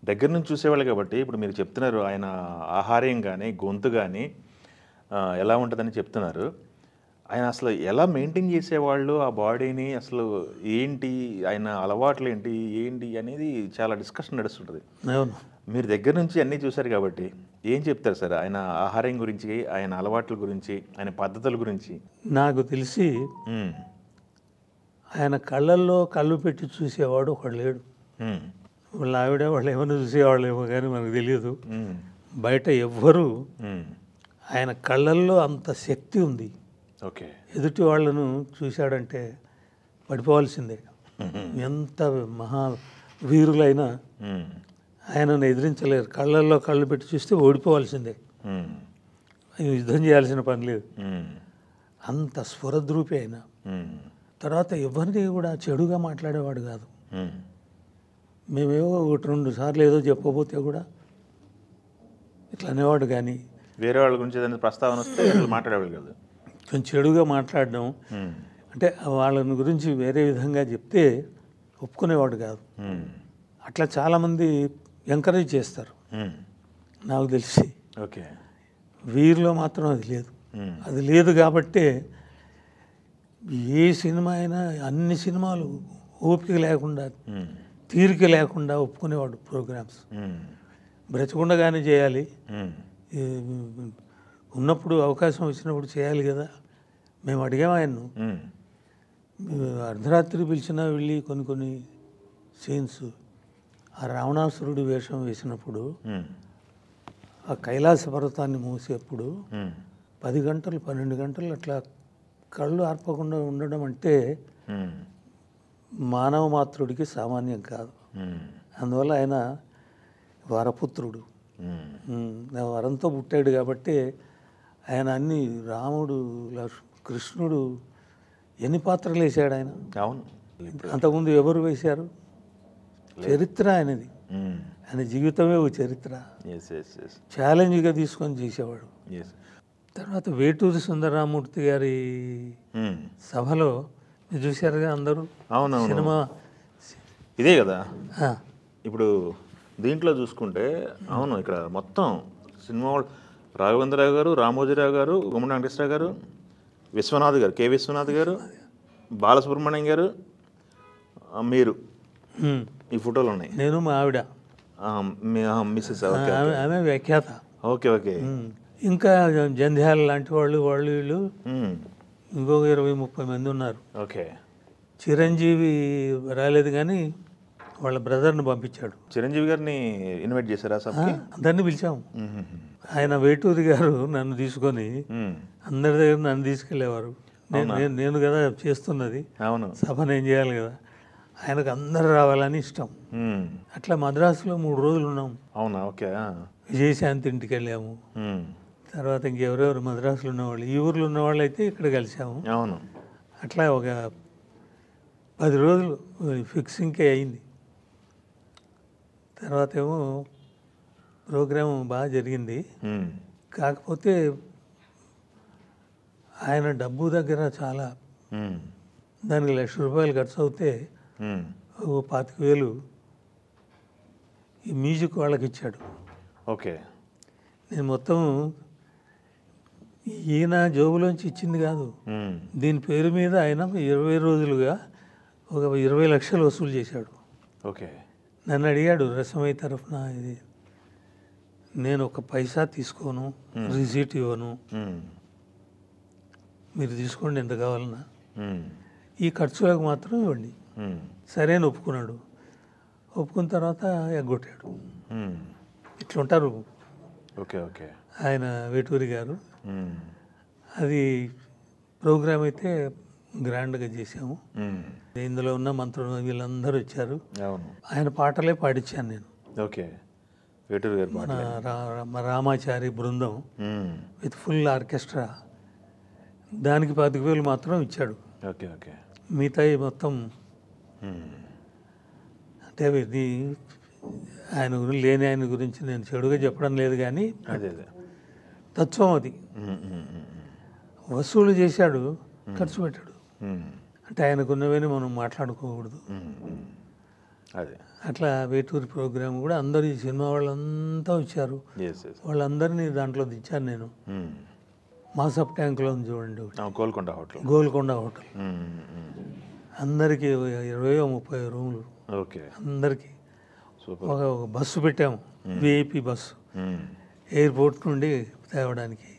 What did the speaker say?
దగ్గర నుంచి చూసేవాళ్ళు కాబట్టి ఇప్పుడు మీరు చెప్తున్నారు ఆయన ఆహార్యం కానీ గొంతు కానీ ఎలా ఉంటుందని చెప్తున్నారు. ఆయన అసలు ఎలా మెయింటైన్ చేసేవాళ్ళు ఆ బాడీని, అసలు ఏంటి ఆయన అలవాట్లు ఏంటి ఏంటి అనేది చాలా డిస్కషన్ నడుస్తుంటుంది. అవును. మీరు దగ్గర నుంచి అన్నీ చూశారు కాబట్టి ఏం చెప్తారు సార్ ఆయన ఆహార్యం గురించి, ఆయన అలవాట్ల గురించి, ఆయన పద్ధతుల గురించి? నాకు తెలిసి ఆయన కళ్ళల్లో కళ్ళు పెట్టి చూసేవాడు ఒకడు లేడు. వాళ్ళ ఆవిడ వాళ్ళు ఏమైనా చూసేవాళ్ళేమో కానీ మనకు తెలియదు. బయట ఎవ్వరూ ఆయన కళ్ళల్లో అంత శక్తి ఉంది. ఓకే. ఎదుటి వాళ్ళను చూశాడంటే పడిపోవాల్సిందే. ఎంత మహా వీరులైనా ఆయనను ఎదిరించలేరు. కళ్ళల్లో కళ్ళు పెట్టి చూస్తే ఓడిపోవాల్సిందే, యుద్ధం చేయాల్సిన పని లేదు. అంత స్ఫురద్రూపి ఆయన. తర్వాత ఎవరిని కూడా చెడుగా మాట్లాడేవాడు కాదు. మేమేవో 1-2 సార్లు ఏదో చెప్పబోతే కూడా ఇట్లా అనేవాడు. కానీ వేరే వాళ్ళ గురించి ఏదైనా ప్రస్తావన వస్తే మాట్లాడేవాళ్ళు కాదు. కొంచెం చెడుగా మాట్లాడడం అంటే వాళ్ళని గురించి వేరే విధంగా చెప్తే ఒప్పుకునేవాడు కాదు. అట్లా చాలామంది ఎంకరేజ్ చేస్తారు నాకు తెలిసి. ఓకే. వీరిలో మాత్రం అది లేదు. అది లేదు కాబట్టే ఏ సినిమా అయినా అన్ని సినిమాలు ఓపిక లేకుండా, తీరిక లేకుండా ఒప్పుకునేవాడు. ప్రోగ్రామ్స్ బ్రతికుండగానే చేయాలి, ఉన్నప్పుడు అవకాశం వచ్చినప్పుడు చేయాలి కదా. మేము అడిగాము ఆయన్ను, అర్ధరాత్రి పిలిచినా వెళ్ళి కొన్ని సీన్స్ ఆ రావణాసురుడి వేషం వేసినప్పుడు ఆ కైలాస పర్వతాన్ని మూసేప్పుడు 10 గంటలు 12 గంటలు అట్లా కళ్ళు ఆర్పకుండా ఉండడం అంటే మానవ మాతృడికి సామాన్యం కాదు. అందువల్ల ఆయన వరపుత్రుడు, వరంతో పుట్టాడు కాబట్టి ఆయన అన్ని రాముడు, కృష్ణుడు ఎన్ని పాత్రలు వేశాడు ఆయన. అవును. అంతకుముందు ఎవరు వేశారు? చరిత్ర ఆయనది. ఆయన జీవితమే ఒక చరిత్ర. ఛాలెంజ్గా తీసుకొని చేసేవాడు. తర్వాత వేటూరి సుందరరామూర్తి గారి సభలో మీరు చూశారుగా అందరూ. సినిమా ఇదే కదా ఇప్పుడు దీంట్లో చూసుకుంటే. అవును, ఇక్కడ మొత్తం సినిమా రాఘవేంద్రరావు గారు, రామోజీరావు గారు, గుమ్మడి వెంకటేశ్వరరావు గారు, విశ్వనాథ్ గారు, కె విశ్వనాథ్ గారు, బాలసుబ్రహ్మణ్యం గారు, మీరు ఈ ఫోటోలు ఉన్నాయి. నేను మా ఆవిడ, మిస్సెస్ ఆమె వ్యాఖ్యాత. Okay okay. ఇంకా జంధ్యాల లాంటి వాళ్ళు వీళ్ళు ఇంకొక 20-30 మంది ఉన్నారు. ఓకే. చిరంజీవి రాలేదు కానీ వాళ్ళ బ్రదర్ని పంపించాడు. చిరంజీవి గారిని ఇన్వైట్ చేశారా? అందరినీ పిలిచాము. ఆయన వేటూరి గారు నన్ను తీసుకొని అందరి దగ్గర నన్ను తీసుకెళ్ళేవారు. నేను కదా చేస్తున్నది, సభ నేను చేయాలి కదా. ఆయనకు అందరు రావాలని ఇష్టం. అట్లా మద్రాసులో 3 రోజులు ఉన్నాం. అవునా? ఓకే. విజయశాంతి ఇంటికి వెళ్ళాము. తర్వాత ఇంకెవరెవరు మద్రాసులో ఉన్నవాళ్ళు, ఈ ఊర్లో ఉన్నవాళ్ళు అయితే ఇక్కడ కలిసాము. అవును. అట్లా ఒక 10 రోజులు ఫిక్సింగ్కే అయింది. తర్వాత ఏమో ప్రోగ్రాము బాగా జరిగింది. కాకపోతే ఆయన డబ్బు దగ్గర చాలా, దానికి ₹1,00,000 ఖర్చు అవుతే ఓ 25,000 ఈ మ్యూజిక్ వాళ్ళకి ఇచ్చాడు. ఓకే. నేను మొత్తం ఈయన జోబులోంచి ఇచ్చింది కాదు, దీని పేరు మీద ఆయన 20 రోజులుగా ఒక 20 లక్షలు వసూలు చేశాడు. ఓకే. నన్ను అడిగాడు రసమై తరఫున, ఇది నేను ఒక పైసా తీసుకోను, రిసీట్ ఇవ్వను, మీరు తీసుకోండి ఎంత కావాలన్నా, ఈ ఖర్చులకు మాత్రం ఇవ్వండి. సరే అని ఒప్పుకున్నాడు. ఒప్పుకున్న తర్వాత ఎగ్గొట్టాడు. ఇట్లుంటారు. Okay okay. ఆయన వేటూరి గారు. అది ప్రోగ్రామ్ అయితే గ్రాండ్గా చేసాము. ఇందులో ఉన్న మంత్రులు వీళ్ళందరూ వచ్చారు. ఆయన పాటలే పాడించాను నేను. ఓకే. వేటూరి గారు మన రామాచారి బృందం విత్ ఫుల్ ఆర్కెస్ట్రా, దానికి 25,000 మాత్రం ఇచ్చాడు. Okay okay. మిగతా మొత్తం అంటే ఇది ఆయన గురించి లేని ఆయన గురించి నేను చెడుగా చెప్పడం లేదు, కానీ తత్వం అది. వసూలు చేశాడు, ఖర్చు పెట్టాడు. అంటే ఆయనకున్నవని మనం మాట్లాడుకోకూడదు. అదే అట్లా వేటూరి ప్రోగ్రామ్ కూడా అందరూ ఈ సినిమా వాళ్ళంతా వచ్చారు. ఎస్ ఎస్ వాళ్ళందరినీ దాంట్లో దించాను నేను. మాసప్ ట్యాంక్లో ఉంది చూడండి ఒకటి, గోల్కొండ హోటల్. గోల్కొండ హోటల్. అందరికీ 20-30 రూములు, ఓకే అందరికీ. సూపర్. ఒక బస్సు పెట్టాము, విఐపి బస్సు, ఎయిర్పోర్ట్ నుండి తేవడానికి.